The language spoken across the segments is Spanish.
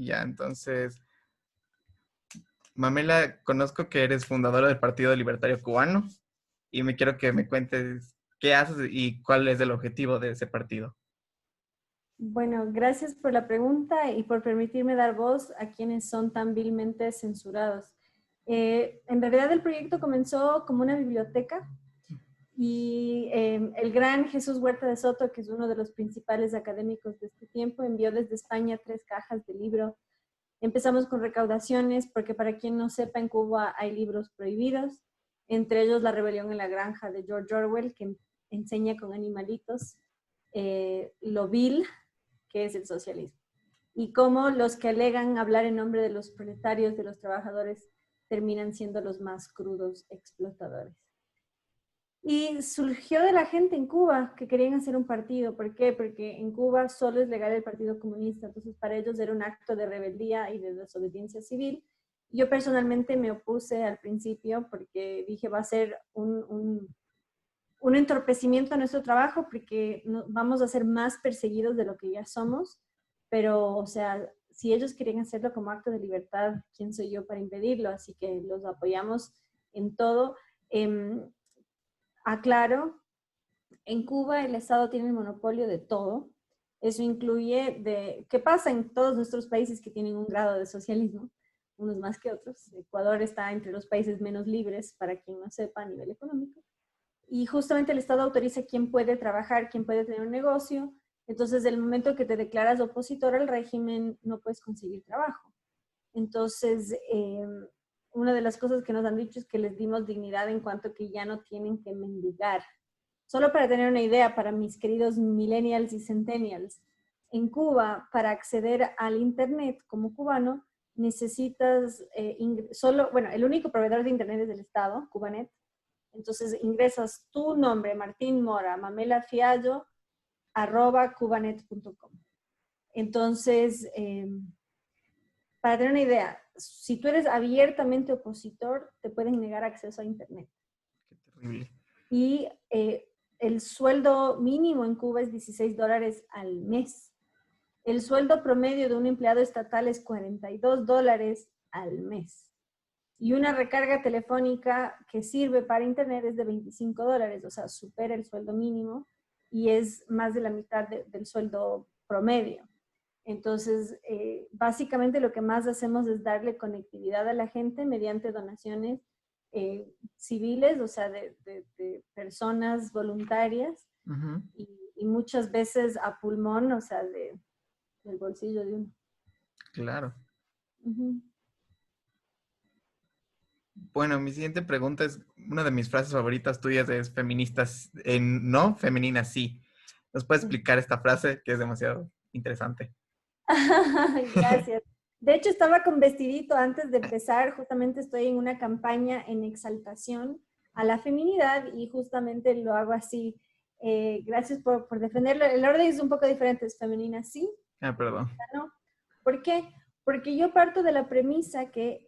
Ya, entonces, Mamela, conozco que eres fundadora del Partido Libertario Cubano y me quiero que me cuentes qué haces y cuál es el objetivo de ese partido. Bueno, gracias por la pregunta y por permitirme dar voz a quienes son tan vilmente censurados. En realidad el proyecto comenzó como una biblioteca y el gran Jesús Huerta de Soto, que es uno de los principales académicos de este tiempo, envió desde España 3 cajas de libro. Empezamos con recaudaciones, porque para quien no sepa, en Cuba hay libros prohibidos, entre ellos La rebelión en la granja de George Orwell, que enseña con animalitos lo vil que es el socialismo. Y cómo los que alegan hablar en nombre de los proletarios, de los trabajadores, terminan siendo los más crudos explotadores. Y surgió de la gente en Cuba que querían hacer un partido. ¿Por qué? Porque en Cuba solo es legal el Partido Comunista. Entonces para ellos era un acto de rebeldía y de desobediencia civil. Yo personalmente me opuse al principio porque dije va a ser un entorpecimiento a nuestro trabajo porque vamos a ser más perseguidos de lo que ya somos. Pero, o sea, si ellos querían hacerlo como acto de libertad, ¿quién soy yo para impedirlo? Así que los apoyamos en todo. Aclaro, en Cuba el Estado tiene el monopolio de todo. Eso incluye ¿qué pasa en todos nuestros países que tienen un grado de socialismo? Unos más que otros. Ecuador está entre los países menos libres, para quien no sepa, a nivel económico. Y justamente el Estado autoriza quién puede trabajar, quién puede tener un negocio. Entonces, del momento que te declaras opositor al régimen, no puedes conseguir trabajo. Entonces, una de las cosas que nos han dicho es que les dimos dignidad en cuanto que ya no tienen que mendigar. Solo para tener una idea, para mis queridos millennials y centennials, en Cuba, para acceder al Internet como cubano, necesitas bueno, el único proveedor de Internet es el Estado, Cubanet. Entonces ingresas tu nombre, Martín Mora, Mamela Fiallo, @cubanet.com. Entonces, para tener una idea, si tú eres abiertamente opositor, te pueden negar acceso a Internet. Qué terrible. Y el sueldo mínimo en Cuba es $16 al mes. El sueldo promedio de un empleado estatal es $42 al mes. Y una recarga telefónica que sirve para Internet es de $25, o sea, supera el sueldo mínimo y es más de la mitad del sueldo promedio. Entonces, básicamente lo que más hacemos es darle conectividad a la gente mediante donaciones civiles, o sea, de personas voluntarias Ujú. y muchas veces a pulmón, o sea, del bolsillo de uno. Claro. Ujú. Bueno, mi siguiente pregunta es, una de mis frases favoritas tuyas es feministas, no, femeninas sí. ¿Nos puedes explicar esta frase que es demasiado interesante? Gracias. De hecho, estaba con vestidito antes de empezar. Justamente estoy en una campaña en exaltación a la feminidad y justamente lo hago así. Gracias por defenderlo. El orden es un poco diferente. Es femenina sí, Ah, perdón. feminista no. ¿Por qué? Porque yo parto de la premisa que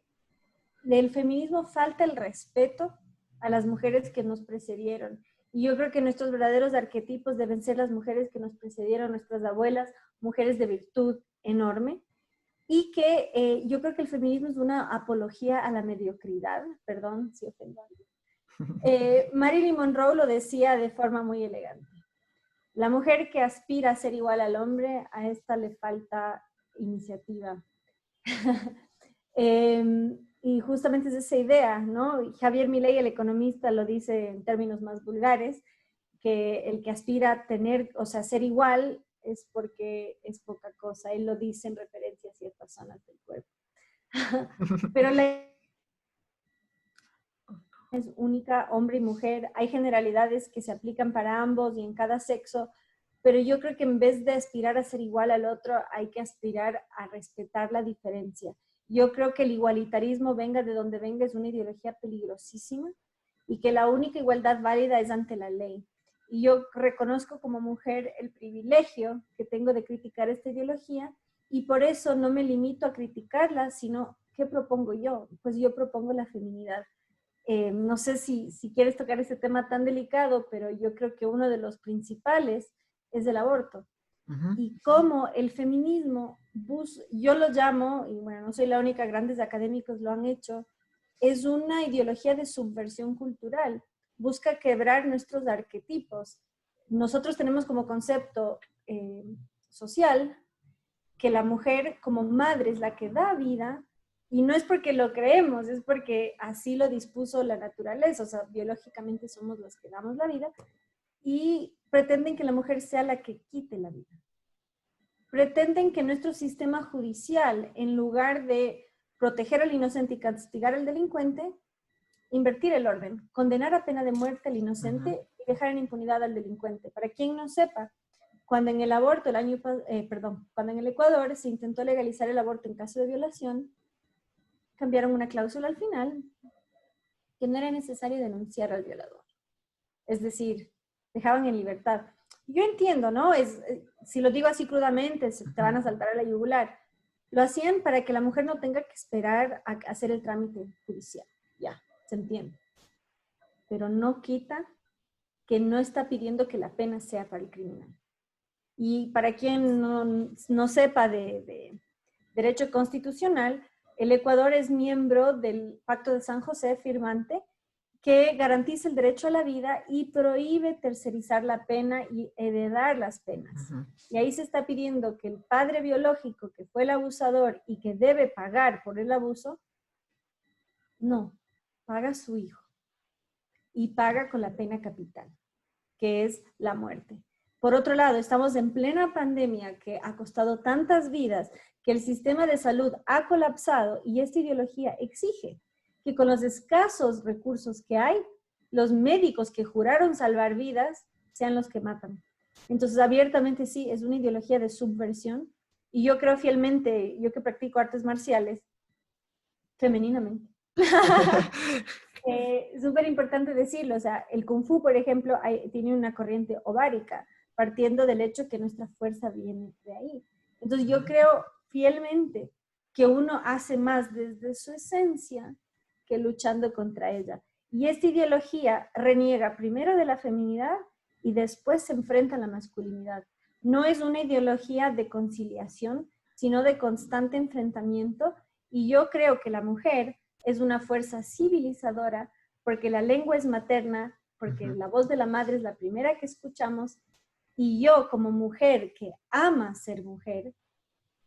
del feminismo falta el respeto a las mujeres que nos precedieron. Y yo creo que nuestros verdaderos arquetipos deben ser las mujeres que nos precedieron, nuestras abuelas, mujeres de virtud enorme. Y que yo creo que el feminismo es una apología a la mediocridad. Perdón si ofendo a alguien. Marilyn Monroe lo decía de forma muy elegante. La mujer que aspira a ser igual al hombre, a esta le falta iniciativa. Y justamente es esa idea, ¿no? Javier Milei, el economista, lo dice en términos más vulgares, que el que aspira a tener, o sea, ser igual es porque es poca cosa. Él lo dice en referencia a ciertas zonas del cuerpo. Pero la es única, hombre y mujer. Hay generalidades que se aplican para ambos y en cada sexo, pero yo creo que en vez de aspirar a ser igual al otro, hay que aspirar a respetar la diferencia. Yo creo que el igualitarismo, venga de donde venga, es una ideología peligrosísima y que la única igualdad válida es ante la ley. Y yo reconozco como mujer el privilegio que tengo de criticar esta ideología y por eso no me limito a criticarla, sino ¿qué propongo yo? Pues yo propongo la feminidad. No sé si quieres tocar ese tema tan delicado, pero yo creo que uno de los principales es el aborto. Ujú. y cómo el feminismo, yo lo llamo, y bueno, no soy la única, grandes académicos lo han hecho, es una ideología de subversión cultural. Busca quebrar nuestros arquetipos. Nosotros tenemos como concepto social que la mujer como madre es la que da vida, y no es porque lo creemos, es porque así lo dispuso la naturaleza, o sea, biológicamente somos los que damos la vida, y pretenden que la mujer sea la que quite la vida. Pretenden que nuestro sistema judicial, en lugar de proteger al inocente y castigar al delincuente, invertir el orden, condenar a pena de muerte al inocente Ujú. y dejar en impunidad al delincuente. Para quien no sepa, cuando en el aborto, cuando en el Ecuador se intentó legalizar el aborto en caso de violación, cambiaron una cláusula al final que no era necesario denunciar al violador. Es decir, dejaban en libertad. Yo entiendo, ¿no? Si lo digo así crudamente, te van a saltar a la yugular. Lo hacían para que la mujer no tenga que esperar a hacer el trámite judicial. Ya, se entiende. Pero no quita que no está pidiendo que la pena sea para el criminal. Y para quien no sepa de derecho constitucional, el Ecuador es miembro del Pacto de San José firmante que garantiza el derecho a la vida y prohíbe tercerizar la pena y heredar las penas. Ujú. Y ahí se está pidiendo que el padre biológico, que fue el abusador y que debe pagar por el abuso, no, paga a su hijo y paga con la pena capital, que es la muerte. Por otro lado, estamos en plena pandemia que ha costado tantas vidas, que el sistema de salud ha colapsado y esta ideología exige que con los escasos recursos que hay, los médicos que juraron salvar vidas sean los que matan. Entonces, abiertamente sí, es una ideología de subversión y yo creo fielmente, yo que practico artes marciales, femeninamente. Súper importante decirlo, o sea, el Kung Fu, por ejemplo, tiene una corriente ovárica, partiendo del hecho que nuestra fuerza viene de ahí. Entonces yo creo fielmente que uno hace más desde su esencia que luchando contra ella. Y esta ideología reniega primero de la feminidad y después se enfrenta a la masculinidad. No es una ideología de conciliación, sino de constante enfrentamiento. Y yo creo que la mujer es una fuerza civilizadora porque la lengua es materna, porque Ujú. la voz de la madre es la primera que escuchamos, y yo como mujer que ama ser mujer,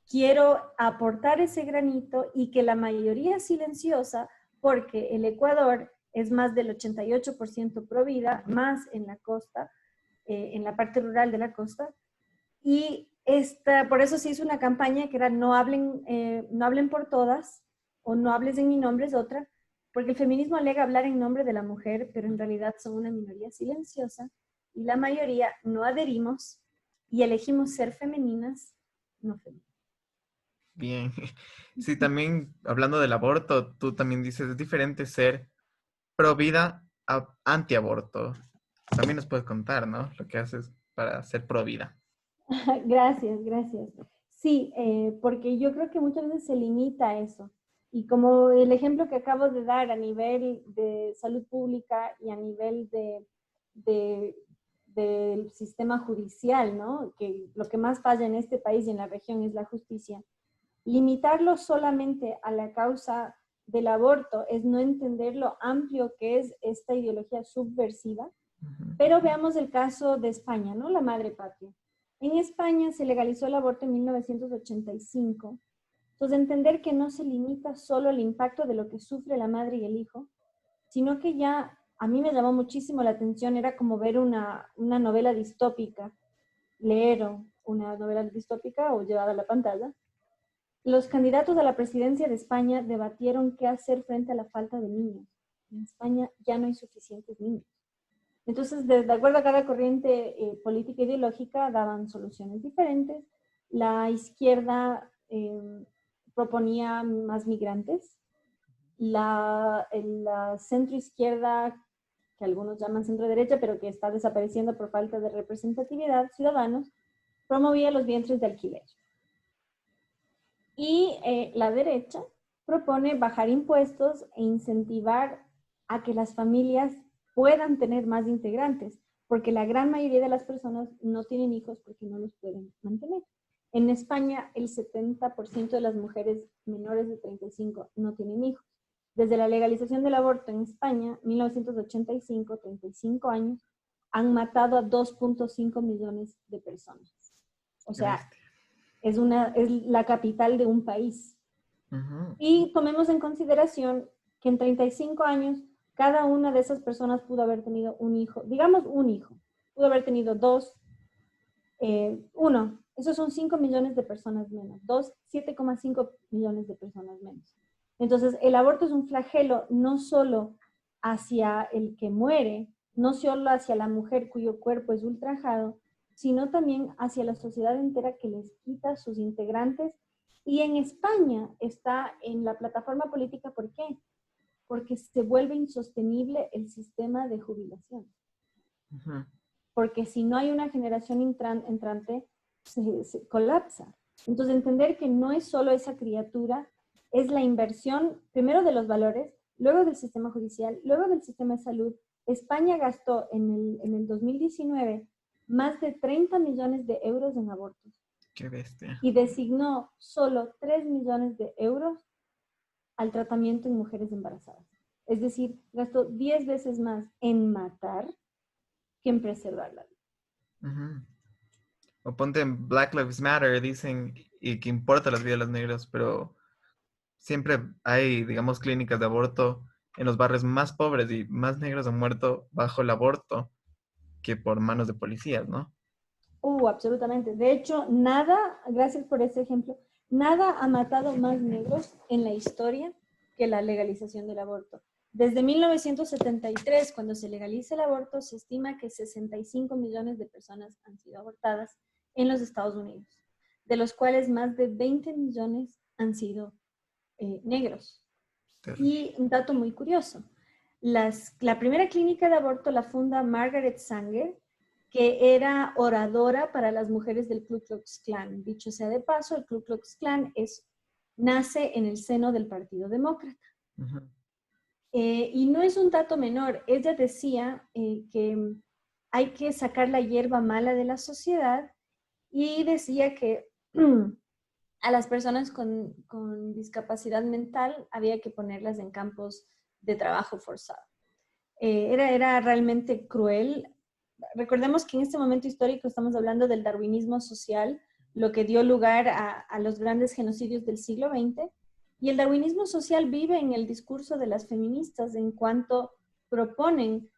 quiero aportar ese granito y que la mayoría silenciosa, porque el Ecuador es más del 88% pro vida, más en la costa, en la parte rural de la costa, y por eso se hizo una campaña que era no hablen por todas, o no hables en mi nombre, es otra, porque el feminismo alega hablar en nombre de la mujer, pero en realidad son una minoría silenciosa y la mayoría no adherimos y elegimos ser femeninas, no femeninas. Bien. Sí, también hablando del aborto, tú también dices, es diferente ser pro vida a antiaborto. También nos puedes contar, ¿no? Lo que haces para ser pro vida. Gracias, gracias. Sí, porque yo creo que muchas veces se limita a eso. Y como el ejemplo que acabo de dar a nivel de salud pública y a nivel de- del sistema judicial, ¿no? Que lo que más falla en este país y en la región es la justicia. Limitarlo solamente a la causa del aborto es no entender lo amplio que es esta ideología subversiva. Ujú. Pero veamos el caso de España, ¿no? La madre patria. En España se legalizó el aborto en 1985. Entonces, entender que no se limita solo al impacto de lo que sufre la madre y el hijo, sino que ya a mí me llamó muchísimo la atención, era como ver una novela distópica, leer una novela distópica o llevada a la pantalla. Los candidatos a la presidencia de España debatieron qué hacer frente a la falta de niños. En España ya no hay suficientes niños. Entonces, de acuerdo a cada corriente política ideológica, daban soluciones diferentes. La izquierda proponía más migrantes. La centro izquierda, que algunos llaman centro derecha, pero que está desapareciendo por falta de representatividad, Ciudadanos, promovía los vientres de alquiler. Y la derecha propone bajar impuestos e incentivar a que las familias puedan tener más integrantes, porque la gran mayoría de las personas no tienen hijos porque no los pueden mantener. En España, el 70% de las mujeres menores de 35 no tienen hijos. Desde la legalización del aborto en España, 1985, 35 años, han matado a 2.5 millones de personas. O Qué sea, bestia. es la capital de un país. Ujú. Y tomemos en consideración que en 35 años, cada una de esas personas pudo haber tenido un hijo, digamos un hijo, pudo haber tenido dos, uno, esos son 5 millones de personas menos, dos, 7,5 millones de personas menos. Entonces, el aborto es un flagelo no solo hacia el que muere, no solo hacia la mujer cuyo cuerpo es ultrajado, sino también hacia la sociedad entera que les quita sus integrantes. Y en España está en la plataforma política, ¿por qué? Porque se vuelve insostenible el sistema de jubilación. Ujú. Porque si no hay una generación entrante, se colapsa. Entonces, entender que no es solo esa criatura, es la inversión, primero de los valores, luego del sistema judicial, luego del sistema de salud. España gastó en el 2019 más de 30 millones de euros en abortos Qué bestia. y designó solo 3 millones de euros al tratamiento en mujeres embarazadas. Es decir, gastó 10 veces más en matar que en preservar la vida. Ujú. O ponte en Black Lives Matter, dicen, y que importa las vidas de los negros, pero siempre hay, digamos, clínicas de aborto en los barrios más pobres y más negros han muerto bajo el aborto que por manos de policías, ¿no? Absolutamente. De hecho, nada, gracias por ese ejemplo, nada ha matado más negros en la historia que la legalización del aborto. Desde 1973, cuando se legaliza el aborto, se estima que 65 millones de personas han sido abortadas en los Estados Unidos, de los cuales más de 20 millones han sido negros. Terrible. Y un dato muy curioso, la primera clínica de aborto la funda Margaret Sanger, que era oradora para las mujeres del Ku Klux Klan. Dicho sea de paso, el Ku Klux Klan nace en el seno del Partido Demócrata. Ujú. Y no es un dato menor. Ella decía que hay que sacar la hierba mala de la sociedad y decía que a las personas con discapacidad mental había que ponerlas en campos de trabajo forzado. Era realmente cruel. Recordemos que en este momento histórico estamos hablando del darwinismo social, lo que dio lugar a los grandes genocidios del siglo XX. Y el darwinismo social vive en el discurso de las feministas en cuanto proponen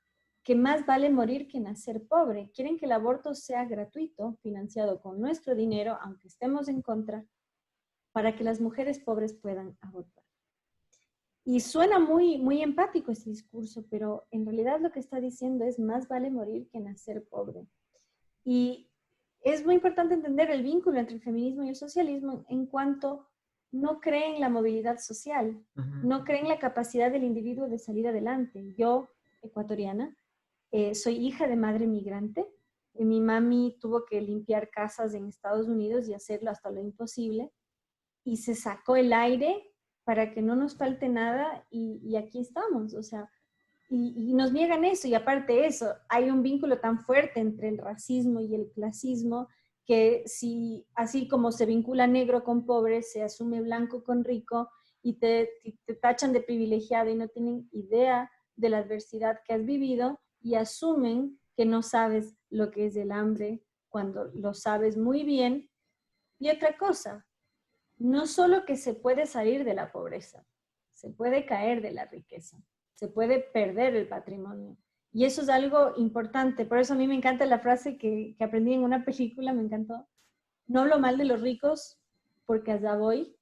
que más vale morir que nacer pobre. Quieren que el aborto sea gratuito, financiado con nuestro dinero, aunque estemos en contra, para que las mujeres pobres puedan abortar. Y suena muy, muy empático este discurso, pero en realidad lo que está diciendo es más vale morir que nacer pobre. Y es muy importante entender el vínculo entre el feminismo y el socialismo en cuanto no creen la movilidad social, Ujú. no creen la capacidad del individuo de salir adelante. Yo, ecuatoriana, soy hija de madre migrante. Mi mami tuvo que limpiar casas en Estados Unidos y hacerlo hasta lo imposible y se sacó el aire para que no nos falte nada y aquí estamos, o sea, y nos niegan eso y aparte de eso, hay un vínculo tan fuerte entre el racismo y el clasismo que si así como se vincula negro con pobre, se asume blanco con rico y te tachan de privilegiado y no tienen idea de la adversidad que has vivido y asumen que no sabes lo que es el hambre cuando lo sabes muy bien. Y otra cosa, no solo que se puede salir de la pobreza, se puede caer de la riqueza, se puede perder el patrimonio. Y eso es algo importante. Por eso a mí me encanta la frase que aprendí en una película, me encantó. No hablo mal de los ricos porque allá voy,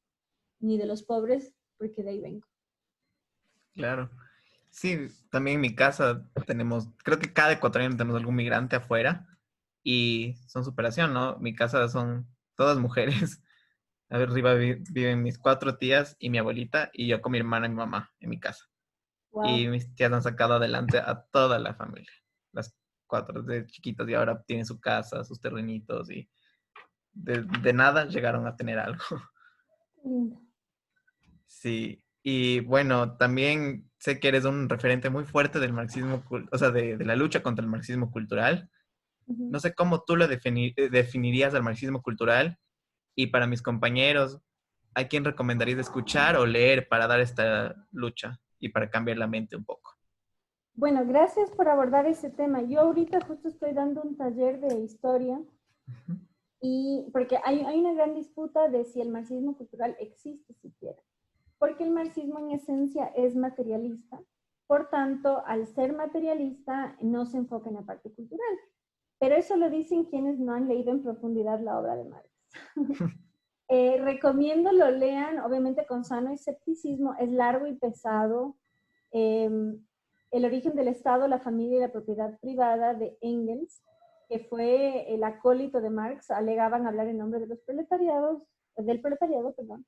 ni de los pobres porque de ahí vengo. Claro. Sí, también en mi casa tenemos, creo que cada ecuatoriano tenemos algún migrante afuera y son superación, ¿no? Mi casa son todas mujeres. Arriba viven mis cuatro tías y mi abuelita y yo con mi hermana y mi mamá en mi casa. Y Wow. mis tías han sacado adelante a toda la familia, las cuatro de chiquitos y ahora tienen su casa, sus terrenitos y de nada llegaron a tener algo. Lindo. Sí, y bueno, también sé que eres un referente muy fuerte del marxismo, o sea, de la lucha contra el marxismo cultural. Ujú. No sé cómo tú lo definirías al marxismo cultural y para mis compañeros, ¿a quién recomendarías escuchar o leer para dar esta lucha y para cambiar la mente un poco? Bueno, gracias por abordar ese tema. Yo ahorita justo estoy dando un taller de historia Ujú, y porque hay una gran disputa de si el marxismo cultural existe siquiera. Porque el marxismo en esencia es materialista. Por tanto, al ser materialista, no se enfoca en la parte cultural. Pero eso lo dicen quienes no han leído en profundidad la obra de Marx. Recomiendo lo lean, obviamente con sano escepticismo, es largo y pesado. Eh, el origen del Estado, la familia y la propiedad privada de Engels, que fue el acólito de Marx, alegaban hablar en nombre de los proletariados, del proletariado, perdón,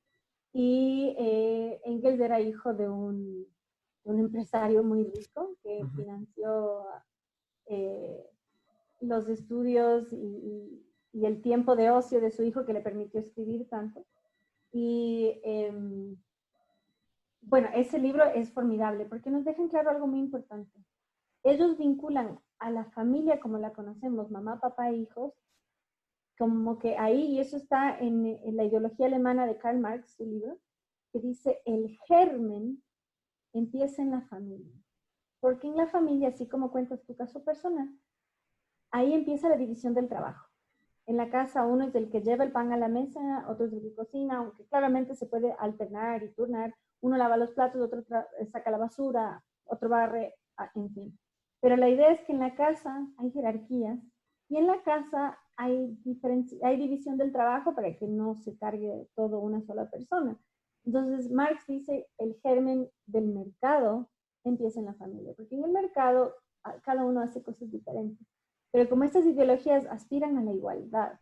y Engels era hijo de un empresario muy rico que ujú. financió eh, los estudios y el tiempo de ocio de su hijo que le permitió escribir tanto. Y bueno, ese libro es formidable porque nos dejan claro algo muy importante. Ellos vinculan a la familia como la conocemos, mamá, papá e hijos, como que ahí, y eso está en la ideología alemana de Karl Marx, su libro, que dice el germen empieza en la familia. Porque en la familia, así como cuentas tu caso personal, ahí empieza la división del trabajo. En la casa uno es el que lleva el pan a la mesa, otro es el que cocina, aunque claramente se puede alternar y turnar. Uno lava los platos, otro saca la basura, otro barre, en fin. Pero la idea es que en la casa hay jerarquías y en la casa hay división del trabajo para que no se cargue todo una sola persona. Entonces, Marx dice el germen del mercado empieza en la familia, porque en el mercado cada uno hace cosas diferentes. Pero como estas ideologías aspiran a la igualdad,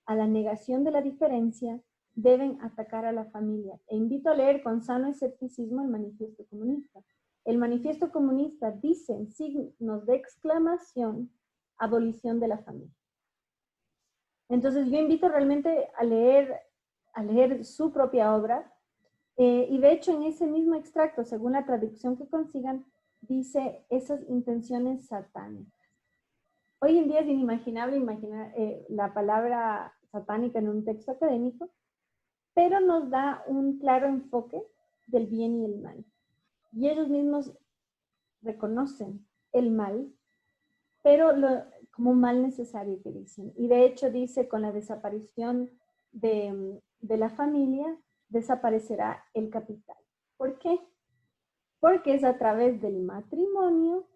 a la negación de la diferencia, deben atacar a la familia. E invito a leer con sano escepticismo el manifiesto comunista. El manifiesto comunista dice en signos de exclamación, abolición de la familia. Entonces yo invito realmente a leer su propia obra y de hecho en ese mismo extracto, según la traducción que consigan, dice esas intenciones satánicas. Hoy en día es inimaginable imaginar la palabra satánica en un texto académico, pero nos da un claro enfoque del bien y el mal. Y ellos mismos reconocen el mal, pero como un mal necesario que dicen. Y de hecho dice, con la desaparición de la familia, desaparecerá el capital. ¿Por qué? Porque es a través del matrimonio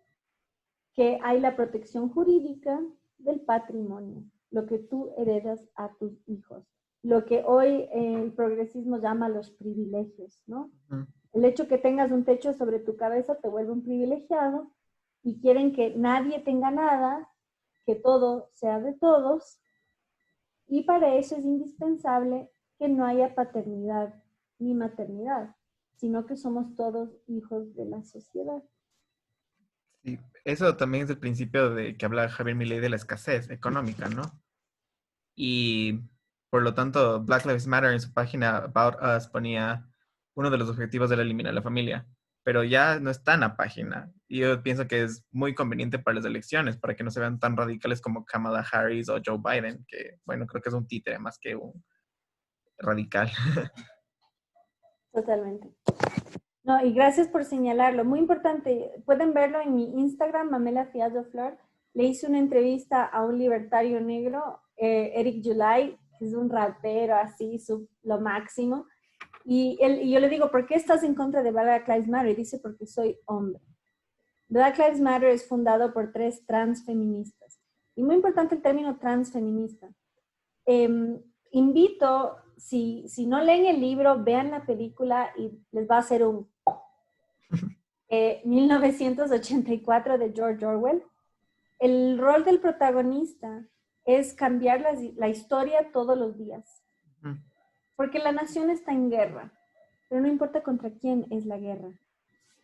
que hay la protección jurídica del patrimonio, lo que tú heredas a tus hijos, lo que hoy el progresismo llama los privilegios, ¿no? Ujú. El hecho que tengas un techo sobre tu cabeza te vuelve un privilegiado y quieren que nadie tenga nada, que todo sea de todos, y para eso es indispensable que no haya paternidad ni maternidad, sino que somos todos hijos de la sociedad. Sí, eso también es el principio de que habla Javier Milei de la escasez económica, ¿no? Y por lo tanto, Black Lives Matter en su página About Us ponía uno de los objetivos de eliminar la familia, pero ya no está en la página. Y yo pienso que es muy conveniente para las elecciones, para que no se vean tan radicales como Kamala Harris o Joe Biden, que bueno, creo que es un títere más que un radical. Totalmente. No, y gracias por señalarlo. Muy importante, pueden verlo en mi Instagram, Mamela Fiallo Flor. Le hice una entrevista a un libertario negro, Eric July, que es un rapero así, lo máximo. Y yo le digo, ¿por qué estás en contra de Black Lives Matter? Y dice, porque soy hombre. Black Lives Matter es fundado por 3 transfeministas. Y muy importante el término transfeminista. Invito, si no leen el libro, vean la película y les va a hacer un 1984 de George Orwell. El rol del protagonista es cambiar la historia todos los días, porque la nación está en guerra, pero no importa contra quién es la guerra,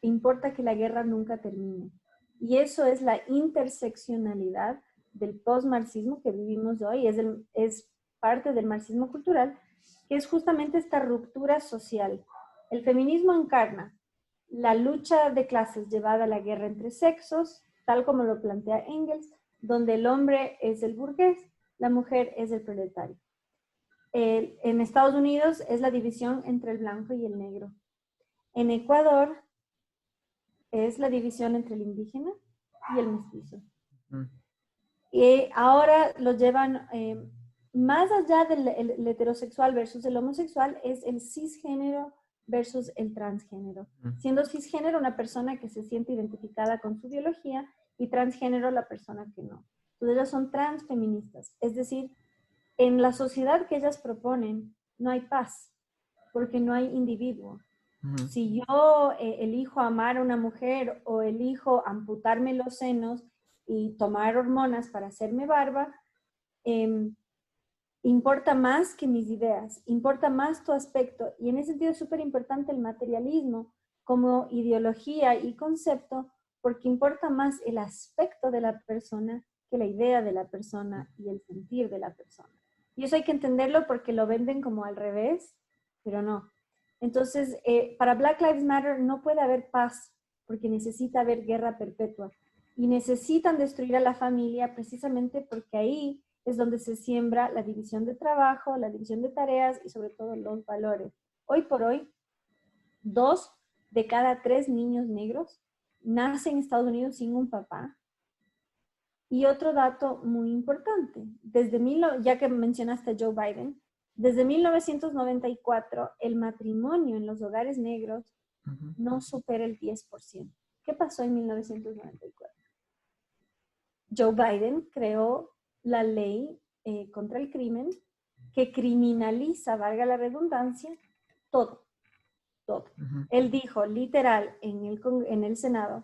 importa que la guerra nunca termine. Y eso es la interseccionalidad del postmarxismo que vivimos hoy, es parte del marxismo cultural, que es justamente esta ruptura social. El feminismo encarna la lucha de clases llevada a la guerra entre sexos, tal como lo plantea Engels, donde el hombre es el burgués, la mujer es el proletario. En Estados Unidos es la división entre el blanco y el negro. En Ecuador es la división entre el indígena y el mestizo. Mm. Y ahora lo llevan más allá del el heterosexual versus el homosexual, es el cisgénero versus el transgénero. Siendo cisgénero una persona que se siente identificada con su biología y transgénero la persona que no. Entonces ellas son transfeministas. Es decir, en la sociedad que ellas proponen no hay paz, porque no hay individuo. Si yo elijo amar a una mujer o elijo amputarme los senos y tomar hormonas para hacerme barba, importa más que mis ideas, importa más tu aspecto. Y en ese sentido es súper importante el materialismo como ideología y concepto, porque importa más el aspecto de la persona que la idea de la persona y el sentir de la persona. Y eso hay que entenderlo porque lo venden como al revés, pero no. Entonces, para Black Lives Matter no puede haber paz porque necesita haber guerra perpetua. Y necesitan destruir a la familia precisamente porque ahí es donde se siembra la división de trabajo, la división de tareas y sobre todo los valores. Hoy por hoy, 2 de cada 3 niños negros nacen en Estados Unidos sin un papá. Y otro dato muy importante, ya que mencionaste a Joe Biden, desde 1994 el matrimonio en los hogares negros no supera el 10%. ¿Qué pasó en 1994? Joe Biden creó la ley contra el crimen que criminaliza, valga la redundancia, todo, todo. Él dijo literal en el Senado,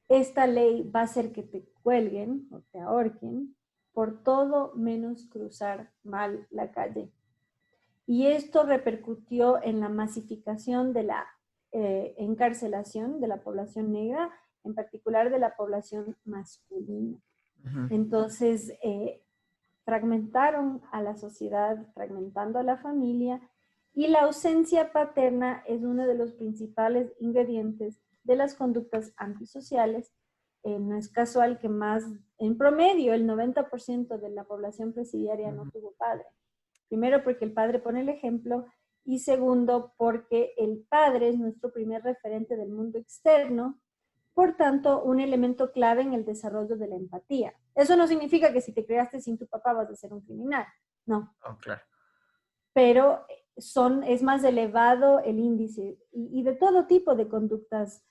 esta ley va a hacer que te cuelguen o te ahorquen por todo menos cruzar mal la calle. Y esto repercutió en la masificación de la encarcelación de la población negra, en particular de la población masculina. Entonces, fragmentaron a la sociedad, fragmentando a la familia, y la ausencia paterna es uno de los principales ingredientes de las conductas antisociales. No es casual que más, en promedio, el 90% de la población presidiaria no tuvo padre. Primero, porque el padre pone el ejemplo, y segundo, porque el padre es nuestro primer referente del mundo externo, por tanto, un elemento clave en el desarrollo de la empatía. Eso no significa que si te creaste sin tu papá vas a ser un criminal, no. Oh, claro. Pero es más elevado el índice y de todo tipo de conductas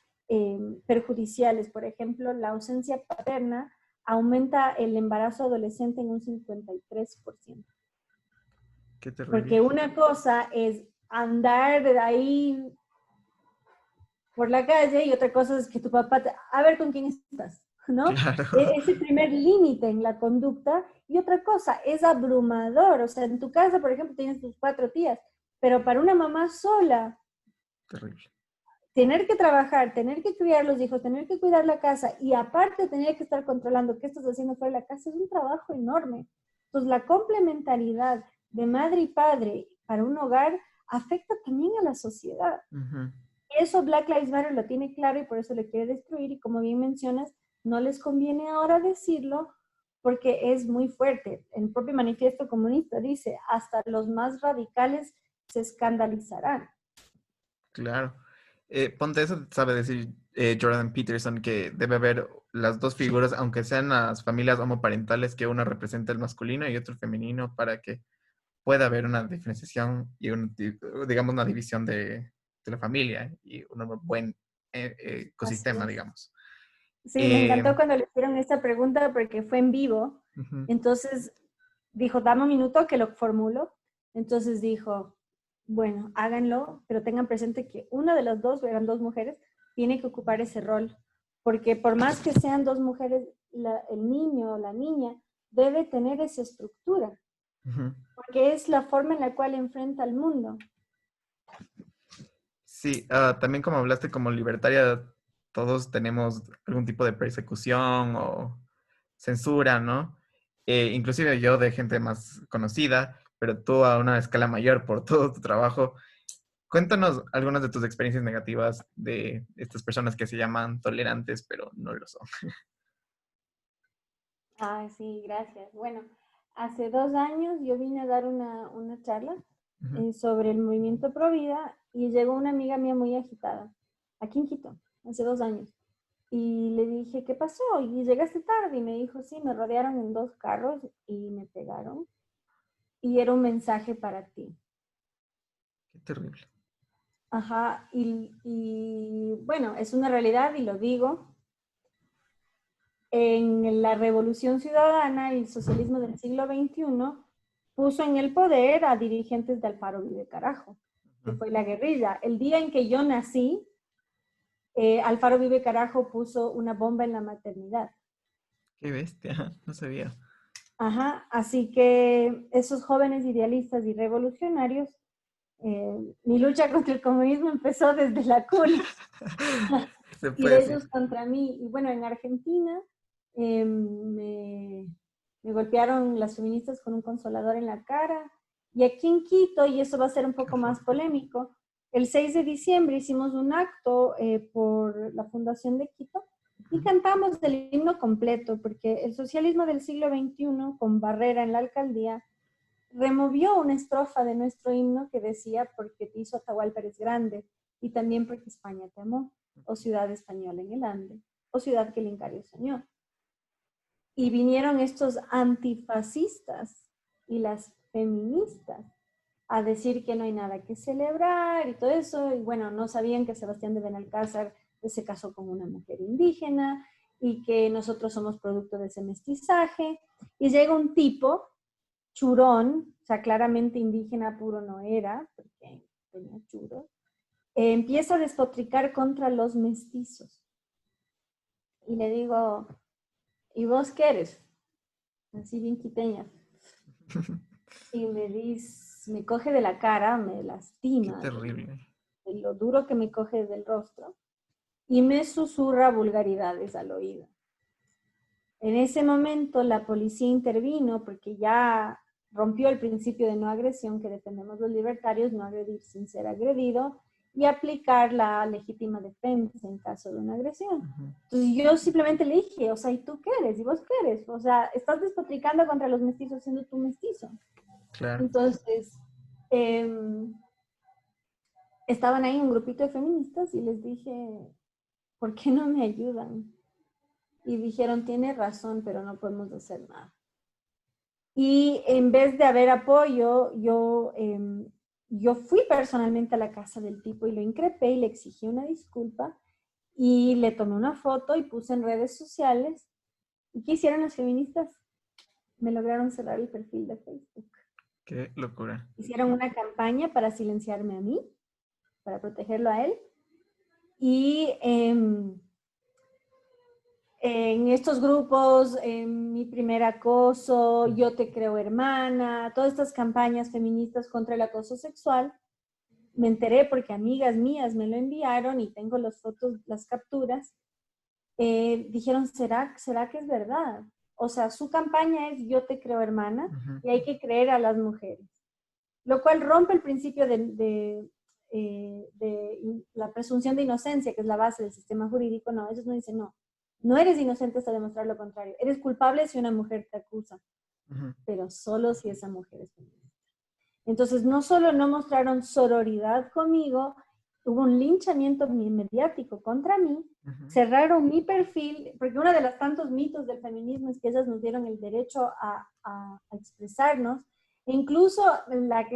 perjudiciales. Por ejemplo, la ausencia paterna aumenta el embarazo adolescente en un 53%. Qué terrible. Porque una cosa es andar de ahí por la calle y otra cosa es que tu papá, a ver con quién estás, ¿no? Claro. Ese primer límite en la conducta. Y otra cosa, es abrumador. O sea, en tu casa, por ejemplo, tienes tus 4 tías, pero para una mamá sola, Terrible. tener que trabajar, tener que criar los hijos, tener que cuidar la casa y aparte tener que estar controlando qué estás haciendo fuera de la casa es un trabajo enorme. Entonces, la complementariedad de madre y padre para un hogar afecta también a la sociedad. Eso Black Lives Matter lo tiene claro y por eso lo quiere destruir. Y como bien mencionas, no les conviene ahora decirlo porque es muy fuerte. El propio manifiesto comunista dice, hasta los más radicales se escandalizarán. Claro. Ponte eso, sabe decir Jordan Peterson, que debe haber las dos figuras, aunque sean las familias homoparentales, que una representa el masculino y otro femenino, para que pueda haber una diferenciación y digamos una división de la familia y un buen ecosistema, digamos. Sí, me encantó cuando le hicieron esta pregunta porque fue en vivo. Entonces dijo, dame un minuto que lo formulo. Entonces dijo, bueno, háganlo, pero tengan presente que una de las dos, eran 2 mujeres, tiene que ocupar ese rol. Porque por más que sean 2 mujeres, el niño o la niña debe tener esa estructura. Porque es la forma en la cual enfrenta al mundo. Sí, también como hablaste como libertaria, todos tenemos algún tipo de persecución o censura, ¿no? Inclusive yo de gente más conocida, pero tú a una escala mayor por todo tu trabajo. Cuéntanos algunas de tus experiencias negativas de estas personas que se llaman tolerantes, pero no lo son. Ah, sí, gracias. Bueno, hace 2 años yo vine a dar una charla Ujú. sobre el movimiento Pro Vida y llegó una amiga mía muy agitada, aquí en Quito, hace 2 años. Y le dije, ¿qué pasó? Y llegaste tarde. Y me dijo, sí, me rodearon en 2 carros y me pegaron. Y era un mensaje para ti. Qué terrible. Ajá, y bueno, es una realidad y lo digo. En la Revolución Ciudadana, el socialismo del siglo XXI puso en el poder a dirigentes de Alfaro Vive Carajo, que Ujú. fue la guerrilla. El día en que yo nací, Alfaro Vive Carajo puso una bomba en la maternidad. Qué bestia, no sabía. Ajá, así que esos jóvenes idealistas y revolucionarios, mi lucha contra el comunismo empezó desde la cuna. Se Y puede de decir. ellos contra mí. Y bueno, en Argentina me golpearon las feministas con un consolador en la cara. Y aquí en Quito, y eso va a ser un Qué poco horror. más polémico, el 6 de diciembre hicimos un acto por la Fundación de Quito y Ujú. cantamos el himno completo, porque el socialismo del siglo XXI, con Barrera en la alcaldía, removió una estrofa de nuestro himno que decía porque te hizo Atahualpa eres grande y también porque España te amó, o ciudad española en el Ande, o ciudad que el Incario soñó. Y vinieron estos antifascistas y las feministas a decir que no hay nada que celebrar y todo eso, y bueno, no sabían que Sebastián de Benalcázar se casó con una mujer indígena y que nosotros somos producto de ese mestizaje, y llega un tipo churón, o sea, claramente indígena puro no era, porque tenía churo, empieza a despotricar contra los mestizos. Y le digo, ¿y vos qué eres? Así bien quiteña. Y me dice, me coge de la cara, me Qué lastima terrible. de lo duro que me coge del rostro y me susurra vulgaridades al oído. En ese momento la policía intervino porque ya rompió el principio de no agresión que defendemos los libertarios, no agredir sin ser agredido, y aplicar la legítima defensa en caso de una agresión. Ujú. Entonces yo simplemente le dije, o sea, ¿y tú qué eres? ¿Y vos qué eres? O sea, estás despotricando contra los mestizos siendo tú mestizo. Claro. Entonces, eh, estaban ahí un grupito de feministas y les dije, ¿por qué no me ayudan? Y dijeron, tiene razón, pero no podemos hacer nada. Y en vez de haber apoyo, yo fui personalmente a la casa del tipo y lo increpé y le exigí una disculpa y le tomé una foto y puse en redes sociales. ¿Y qué hicieron las feministas? Me lograron cerrar el perfil de Facebook. Qué locura. Hicieron una campaña para silenciarme a mí, para protegerlo a él. Y en estos grupos, en Mi Primer Acoso, Yo Te Creo Hermana, todas estas campañas feministas contra el acoso sexual, me enteré porque amigas mías me lo enviaron y tengo las fotos, las capturas, dijeron, ¿será que es verdad? O sea, su campaña es Yo Te Creo Hermana Ujú. y hay que creer a las mujeres, lo cual rompe el principio de la presunción de inocencia, que es la base del sistema jurídico. No, ellos no dicen no. No eres inocente hasta demostrar lo contrario. Eres culpable si una mujer te acusa, Ujú. pero solo si esa mujer es feminista. Entonces, no solo no mostraron sororidad conmigo, hubo un linchamiento mediático contra mí, Ujú. cerraron mi perfil, porque uno de los tantos mitos del feminismo es que ellas nos dieron el derecho a expresarnos, e incluso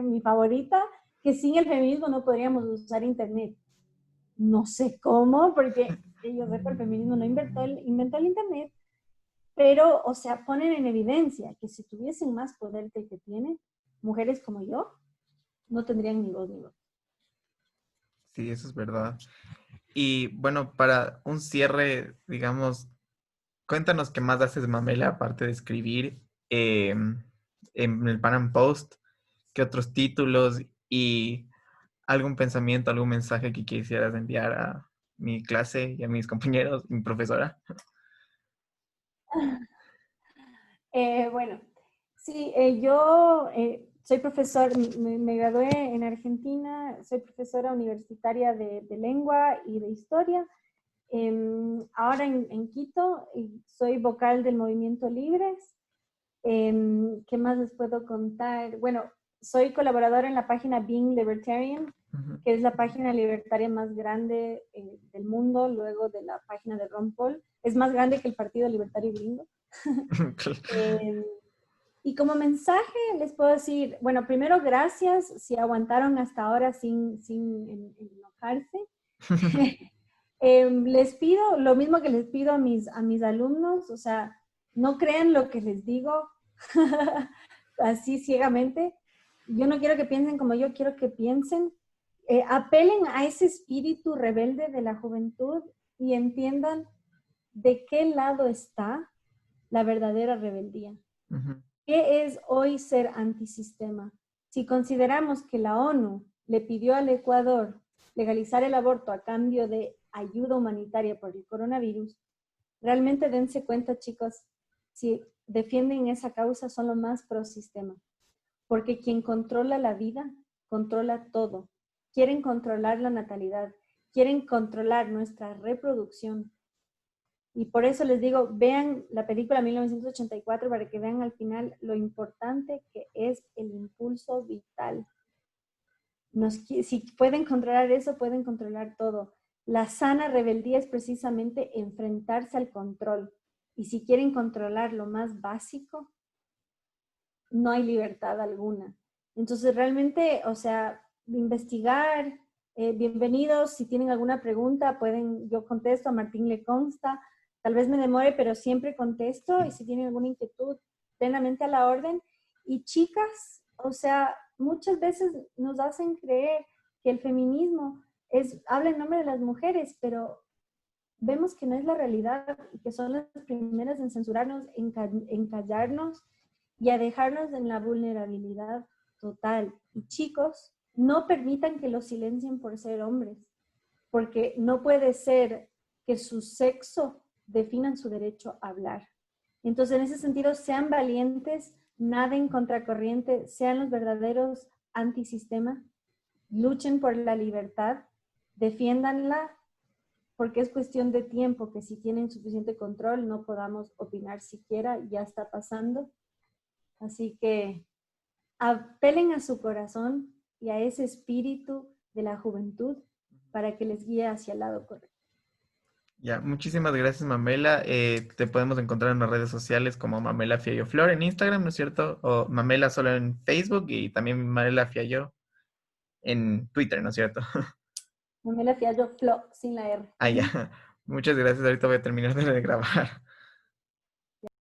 mi favorita, que sin el feminismo no podríamos usar internet. No sé cómo, porque yo sé que el feminismo no inventó el internet, pero, o sea, ponen en evidencia que si tuviesen más poder que el que tienen, mujeres como yo, no tendrían ni voz ni voto. Sí, eso es verdad. Y bueno, para un cierre, digamos, cuéntanos qué más haces, Mamela, aparte de escribir en el Panam Post, qué otros títulos y algún pensamiento, algún mensaje que quisieras enviar a mi clase y a mis compañeros, mi profesora. Bueno, sí, yo soy profesor, me gradué en Argentina, soy profesora universitaria de lengua y de historia. Ahora en Quito soy vocal del Movimiento Libres. ¿Qué más les puedo contar? Bueno, soy colaboradora en la página Being Libertarian, que es la página libertaria más grande del mundo, luego de la página de Ron Paul. Es más grande que el Partido Libertario Gringo. Y como mensaje les puedo decir, bueno, primero gracias si aguantaron hasta ahora sin enojarse. Les pido lo mismo que les pido a mis alumnos, o sea, no crean lo que les digo así ciegamente. Yo no quiero que piensen como yo, quiero que piensen. Apelen a ese espíritu rebelde de la juventud y entiendan de qué lado está la verdadera rebeldía. ¿Qué es hoy ser antisistema? Si consideramos que la ONU le pidió al Ecuador legalizar el aborto a cambio de ayuda humanitaria por el coronavirus, realmente dense cuenta, chicos, si defienden esa causa son lo más pro sistema. Porque quien controla la vida, controla todo. Quieren controlar la natalidad, quieren controlar nuestra reproducción. Y por eso les digo, vean la película 1984 para que vean al final lo importante que es el impulso vital. Si pueden controlar eso, pueden controlar todo. La sana rebeldía es precisamente enfrentarse al control. Y si quieren controlar lo más básico, no hay libertad alguna. Entonces realmente, o sea, investigar, bienvenidos, si tienen alguna pregunta, yo contesto, a Martín le consta, tal vez me demore, pero siempre contesto, y si tienen alguna inquietud, plenamente a la orden. Y chicas, o sea, muchas veces nos hacen creer que el feminismo habla en nombre de las mujeres, pero vemos que no es la realidad y que son las primeras en censurarnos, en callarnos y a dejarnos en la vulnerabilidad total. Y chicos, no permitan que los silencien por ser hombres, porque no puede ser que su sexo definan su derecho a hablar. Entonces, en ese sentido, sean valientes, naden contracorriente, sean los verdaderos antisistema, luchen por la libertad, defiéndanla, porque es cuestión de tiempo que si tienen suficiente control no podamos opinar siquiera, ya está pasando. Así que apelen a su corazón y a ese espíritu de la juventud para que les guíe hacia el lado correcto. Ya, muchísimas gracias, Mamela. Te podemos encontrar en las redes sociales como Mamela Fiallo Flor en Instagram, ¿no es cierto? O Mamela solo en Facebook y también Mamela Fiallo en Twitter, ¿no es cierto? Mamela Fiallo Flo, sin la R. Ah, ya. Muchas gracias. Ahorita voy a terminar de grabar.